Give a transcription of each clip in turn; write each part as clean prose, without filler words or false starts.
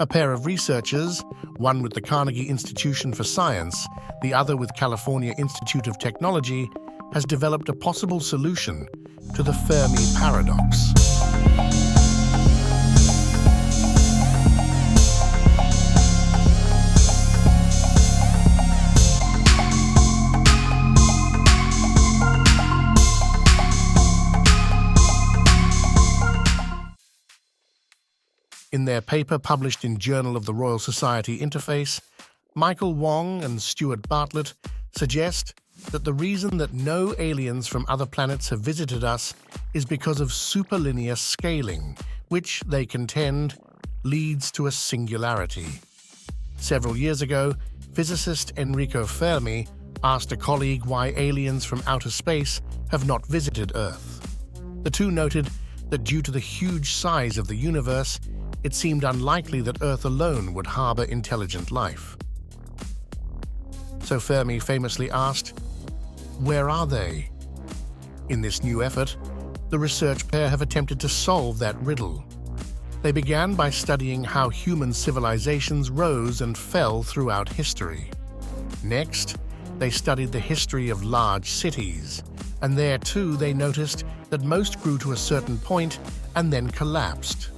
A pair of researchers, one with the Carnegie Institution for Science, the other with California Institute of Technology, has developed a possible solution to the Fermi Paradox. In their paper published in Journal of the Royal Society Interface, Michael Wong and Stuart Bartlett suggest that the reason that no aliens from other planets have visited us is because of superlinear scaling, which, they contend, leads to a singularity. Several years ago, physicist Enrico Fermi asked a colleague why aliens from outer space have not visited Earth. The two noted that due to the huge size of the universe, it seemed unlikely that Earth alone would harbor intelligent life. So Fermi famously asked, "Where are they?" In this new effort, the research pair have attempted to solve that riddle. They began by studying how human civilizations rose and fell throughout history. Next, they studied the history of large cities, and there too they noticed that most grew to a certain point and then collapsed.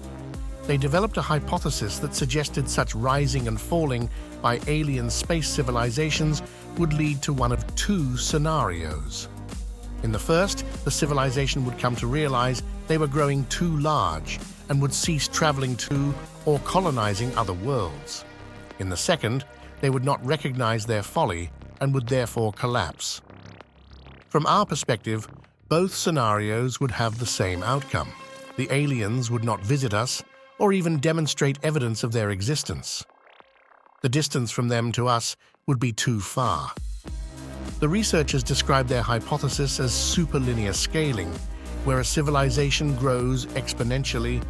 They developed a hypothesis that suggested such rising and falling by alien space civilizations would lead to one of two scenarios. In the first, the civilization would come to realize they were growing too large and would cease traveling to or colonizing other worlds. In the second, they would not recognize their folly and would therefore collapse. From our perspective, both scenarios would have the same outcome. The aliens would not visit us or even demonstrate evidence of their existence. The distance from them to us would be too far. The researchers describe their hypothesis as superlinear scaling, where a civilization grows exponentially,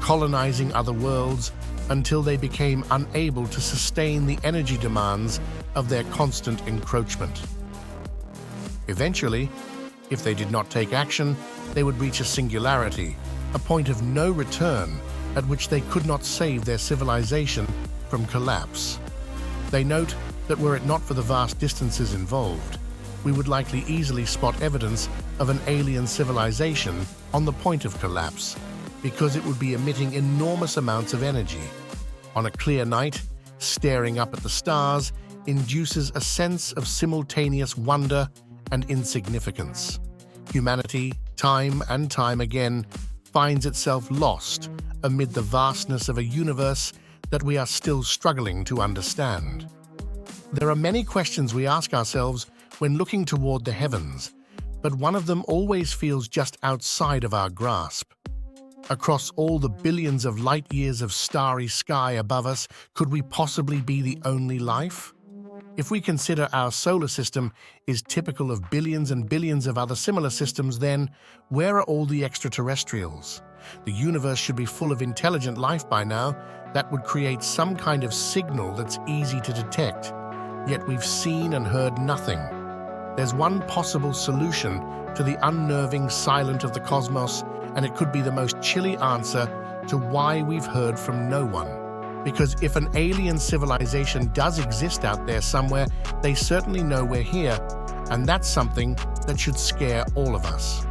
colonizing other worlds until they became unable to sustain the energy demands of their constant encroachment. Eventually, if they did not take action, they would reach a singularity, a point of no return at which they could not save their civilization from collapse. They note that were it not for the vast distances involved, we would likely easily spot evidence of an alien civilization on the point of collapse, because it would be emitting enormous amounts of energy. On a clear night, staring up at the stars induces a sense of simultaneous wonder and insignificance. Humanity, time and time again, finds itself lost amid the vastness of a universe that we are still struggling to understand. There are many questions we ask ourselves when looking toward the heavens, but one of them always feels just outside of our grasp. Across all the billions of light years of starry sky above us, could we possibly be the only life? If we consider our solar system is typical of billions and billions of other similar systems, then where are all the extraterrestrials? The universe should be full of intelligent life by now. That would create some kind of signal that's easy to detect. Yet we've seen and heard nothing. There's one possible solution to the unnerving silence of the cosmos, and it could be the most chilly answer to why we've heard from no one. Because if an alien civilization does exist out there somewhere, they certainly know we're here, and that's something that should scare all of us.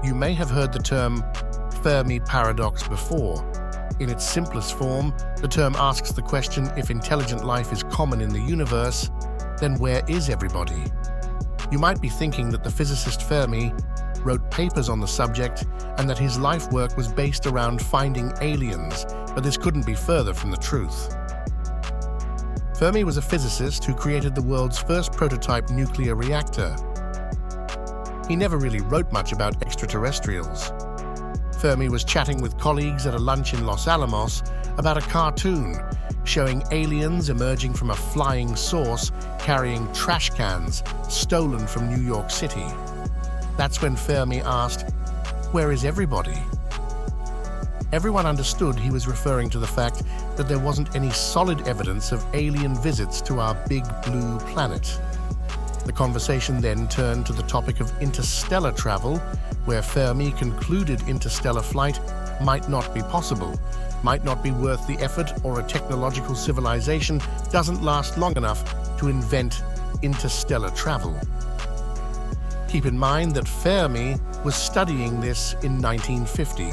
You may have heard the term Fermi Paradox before. In its simplest form, the term asks the question, if intelligent life is common in the universe, then where is everybody? You might be thinking that the physicist Fermi wrote papers on the subject and that his life work was based around finding aliens, but this couldn't be further from the truth. Fermi was a physicist who created the world's first prototype nuclear reactor. He never really wrote much about extraterrestrials. Fermi was chatting with colleagues at a lunch in Los Alamos about a cartoon showing aliens emerging from a flying saucer carrying trash cans stolen from New York City. That's when Fermi asked, "Where is everybody?" Everyone understood he was referring to the fact that there wasn't any solid evidence of alien visits to our big blue planet. The conversation then turned to the topic of interstellar travel, where Fermi concluded interstellar flight might not be possible, might not be worth the effort, or a technological civilization doesn't last long enough to invent interstellar travel. Keep in mind that Fermi was studying this in 1950,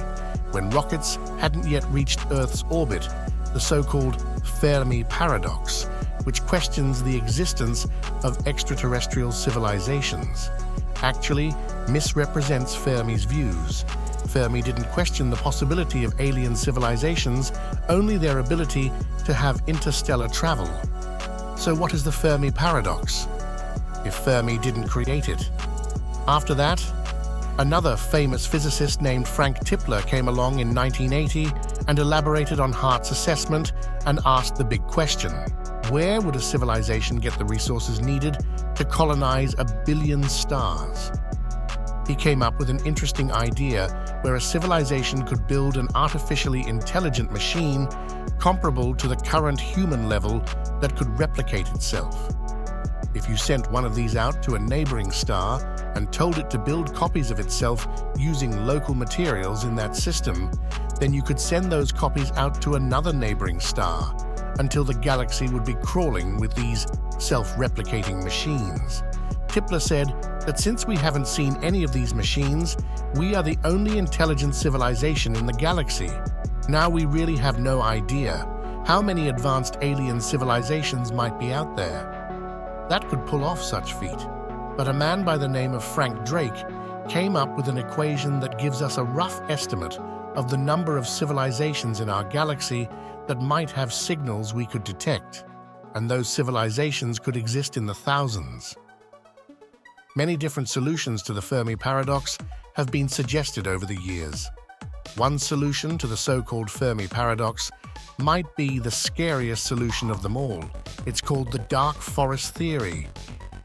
when rockets hadn't yet reached Earth's orbit, the so-called Fermi Paradox, which questions the existence of extraterrestrial civilizations, actually misrepresents Fermi's views. Fermi didn't question the possibility of alien civilizations, only their ability to have interstellar travel. So what is the Fermi Paradox, if Fermi didn't create it? After that, another famous physicist named Frank Tipler came along in 1980 and elaborated on Hart's assessment and asked the big question: where would a civilization get the resources needed to colonize 1 billion stars? He came up with an interesting idea where a civilization could build an artificially intelligent machine comparable to the current human level that could replicate itself. If you sent one of these out to a neighboring star and told it to build copies of itself using local materials in that system, then you could send those copies out to another neighboring star until the galaxy would be crawling with these self-replicating machines. Tipler said that since we haven't seen any of these machines, we are the only intelligent civilization in the galaxy. Now we really have no idea how many advanced alien civilizations might be out there that could pull off such feat. But a man by the name of Frank Drake came up with an equation that gives us a rough estimate of the number of civilizations in our galaxy that might have signals we could detect, and those civilizations could exist in the thousands. Many different solutions to the Fermi Paradox have been suggested over the years. One solution to the so-called Fermi Paradox might be the scariest solution of them all. It's called the Dark Forest Theory,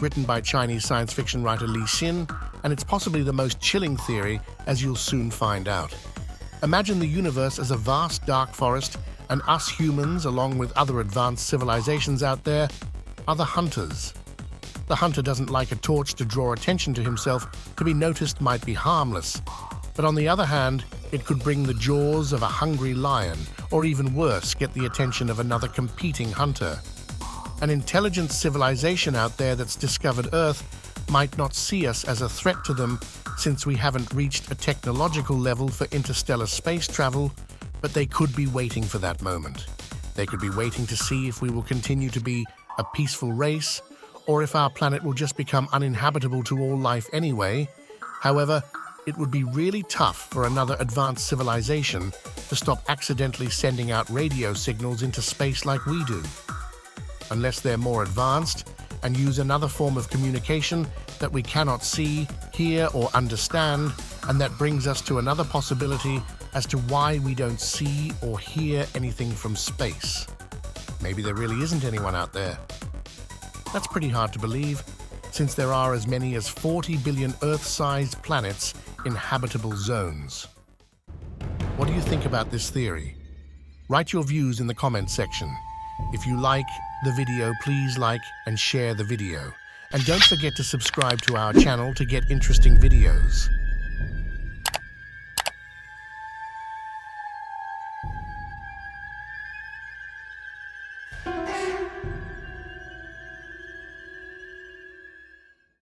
written by Chinese science fiction writer Li Xin, and it's possibly the most chilling theory, as you'll soon find out. Imagine the universe as a vast dark forest, and us humans, along with other advanced civilizations out there, are the hunters. The hunter doesn't like a torch to draw attention to himself. To be noticed might be harmless, but on the other hand, it could bring the jaws of a hungry lion, or even worse, get the attention of another competing hunter. An intelligent civilization out there that's discovered Earth might not see us as a threat to them, since we haven't reached a technological level for interstellar space travel, but they could be waiting for that moment. They could be waiting to see if we will continue to be a peaceful race, or if our planet will just become uninhabitable to all life anyway. However, it would be really tough for another advanced civilization to stop accidentally sending out radio signals into space like we do. Unless they're more advanced and use another form of communication that we cannot see, hear, or understand, and that brings us to another possibility as to why we don't see or hear anything from space. Maybe there really isn't anyone out there. That's pretty hard to believe, since there are as many as 40 billion Earth-sized planets in habitable zones. What do you think about this theory? Write your views in the comments section. If you like the video, please like and share the video. And don't forget to subscribe to our channel to get interesting videos.